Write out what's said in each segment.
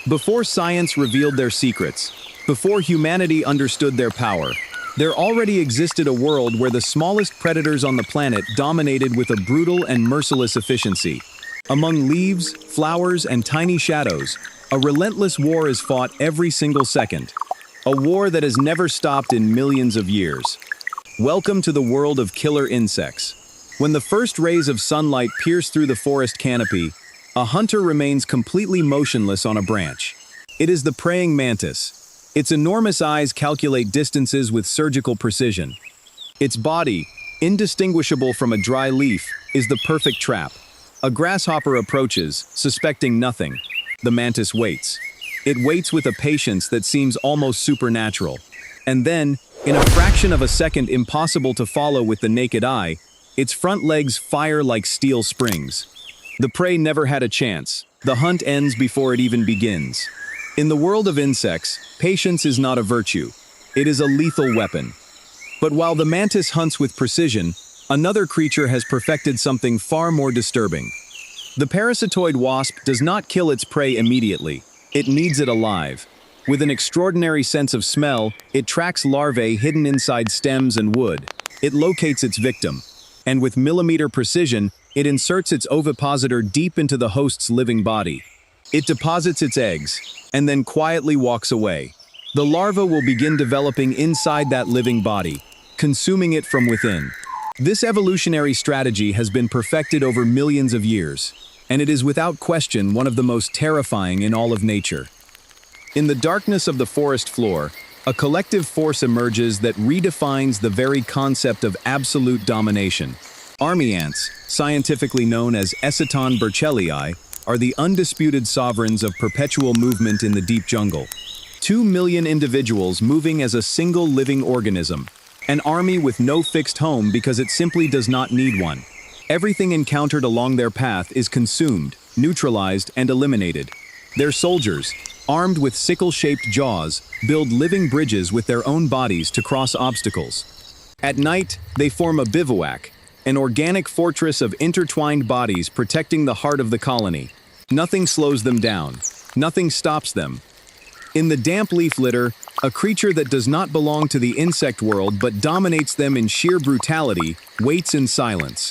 Before science revealed their secrets, before humanity understood their power, there already existed a world where the smallest predators on the planet dominated with a brutal and merciless efficiency. Among leaves, flowers, and tiny shadows, a relentless war is fought every single second. A war that has never stopped in millions of years. Welcome to the world of killer insects. When the first rays of sunlight pierce through the forest canopy, a hunter remains completely motionless on a branch. It is the praying mantis. Its enormous eyes calculate distances with surgical precision. Its body, indistinguishable from a dry leaf, is the perfect trap. A grasshopper approaches, suspecting nothing. The mantis waits. It waits with a patience that seems almost supernatural. And then, in a fraction of a second impossible to follow with the naked eye, its front legs fire like steel springs. The prey never had a chance. The hunt ends before it even begins. In the world of insects, patience is not a virtue. It is a lethal weapon. But while the mantis hunts with precision, another creature has perfected something far more disturbing. The parasitoid wasp does not kill its prey immediately. It needs it alive. With an extraordinary sense of smell, it tracks larvae hidden inside stems and wood. It locates its victim. And with millimeter precision, it inserts its ovipositor deep into the host's living body. It deposits its eggs, and then quietly walks away. The larva will begin developing inside that living body, consuming it from within. This evolutionary strategy has been perfected over millions of years, and it is without question one of the most terrifying in all of nature. In the darkness of the forest floor, a collective force emerges that redefines the very concept of absolute domination. Army ants, scientifically known as Eciton burchellii, are the undisputed sovereigns of perpetual movement in the deep jungle. 2 million individuals moving as a single living organism. An army with no fixed home because it simply does not need one. Everything encountered along their path is consumed, neutralized, and eliminated. Their soldiers, armed with sickle-shaped jaws, build living bridges with their own bodies to cross obstacles. At night, they form a bivouac, an organic fortress of intertwined bodies protecting the heart of the colony. Nothing slows them down. Nothing stops them. In the damp leaf litter, a creature that does not belong to the insect world but dominates them in sheer brutality, waits in silence.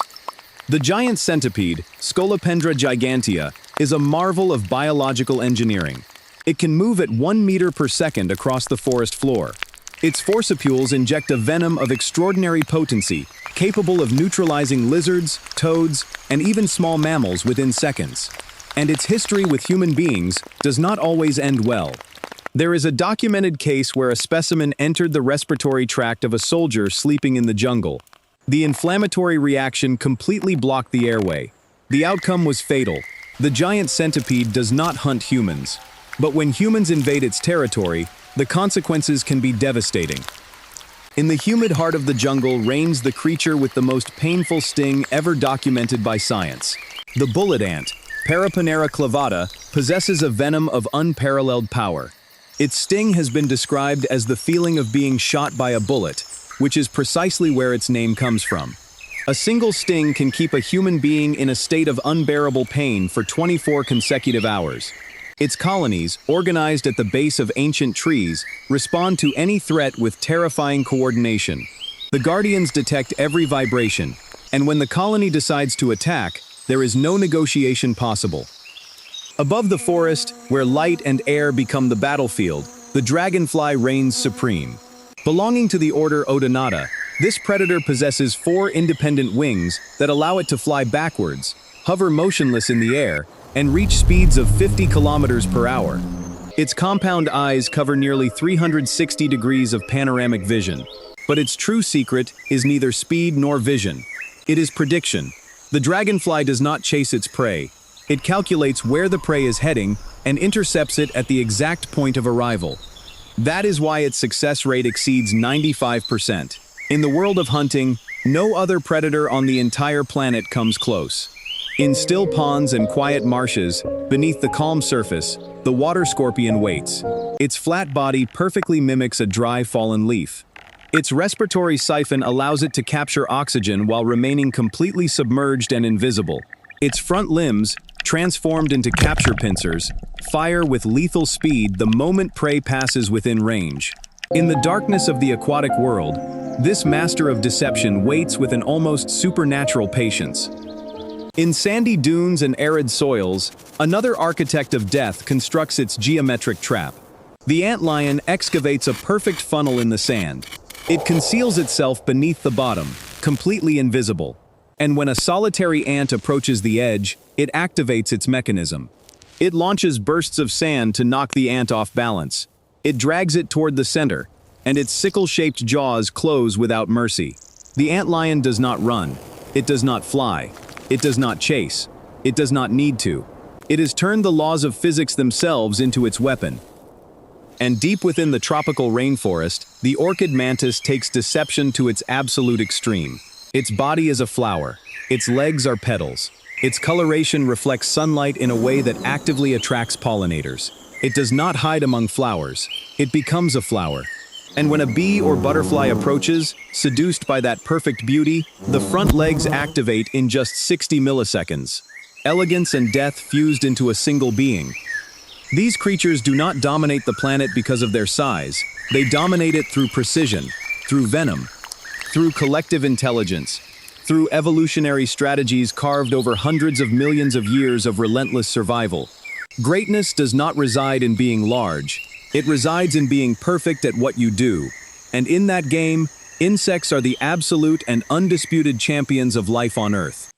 The giant centipede, Scolopendra gigantea, is a marvel of biological engineering. It can move at 1 meter per second across the forest floor. Its forcipules inject a venom of extraordinary potency, capable of neutralizing lizards, toads, and even small mammals within seconds. And its history with human beings does not always end well. There is a documented case where a specimen entered the respiratory tract of a soldier sleeping in the jungle. The inflammatory reaction completely blocked the airway. The outcome was fatal. The giant centipede does not hunt humans. But when humans invade its territory, the consequences can be devastating. In the humid heart of the jungle reigns the creature with the most painful sting ever documented by science. The bullet ant, Paraponera clavata, possesses a venom of unparalleled power. Its sting has been described as the feeling of being shot by a bullet, which is precisely where its name comes from. A single sting can keep a human being in a state of unbearable pain for 24 consecutive hours. Its colonies, organized at the base of ancient trees, respond to any threat with terrifying coordination. The guardians detect every vibration, and when the colony decides to attack, there is no negotiation possible. Above the forest, where light and air become the battlefield, the dragonfly reigns supreme. Belonging to the order Odonata, this predator possesses 4 independent wings that allow it to fly backwards, hover motionless in the air, and reach speeds of 50 kilometers per hour. Its compound eyes cover nearly 360 degrees of panoramic vision. But its true secret is neither speed nor vision. It is prediction. The dragonfly does not chase its prey. It calculates where the prey is heading and intercepts it at the exact point of arrival. That is why its success rate exceeds 95%. In the world of hunting, no other predator on the entire planet comes close. In still ponds and quiet marshes, beneath the calm surface, the water scorpion waits. Its flat body perfectly mimics a dry fallen leaf. Its respiratory siphon allows it to capture oxygen while remaining completely submerged and invisible. Its front limbs, Transformed into capture pincers, fire with lethal speed the moment prey passes within range. In the darkness of the aquatic world, this master of deception waits with an almost supernatural patience. In sandy dunes and arid soils, another architect of death constructs its geometric trap. The antlion excavates a perfect funnel in the sand. It conceals itself beneath the bottom, completely invisible. And when a solitary ant approaches the edge, it activates its mechanism. It launches bursts of sand to knock the ant off balance. It drags it toward the center, and its sickle-shaped jaws close without mercy. The antlion does not run. It does not fly. It does not chase. It does not need to. It has turned the laws of physics themselves into its weapon. And deep within the tropical rainforest, the orchid mantis takes deception to its absolute extreme. Its body is a flower. Its legs are petals. Its coloration reflects sunlight in a way that actively attracts pollinators. It does not hide among flowers. It becomes a flower. And when a bee or butterfly approaches, seduced by that perfect beauty, the front legs activate in just 60 milliseconds. Elegance and death fused into a single being. These creatures do not dominate the planet because of their size. They dominate it through precision, through venom, through collective intelligence, through evolutionary strategies carved over hundreds of millions of years of relentless survival. Greatness does not reside in being large. It resides in being perfect at what you do. And in that game, insects are the absolute and undisputed champions of life on Earth.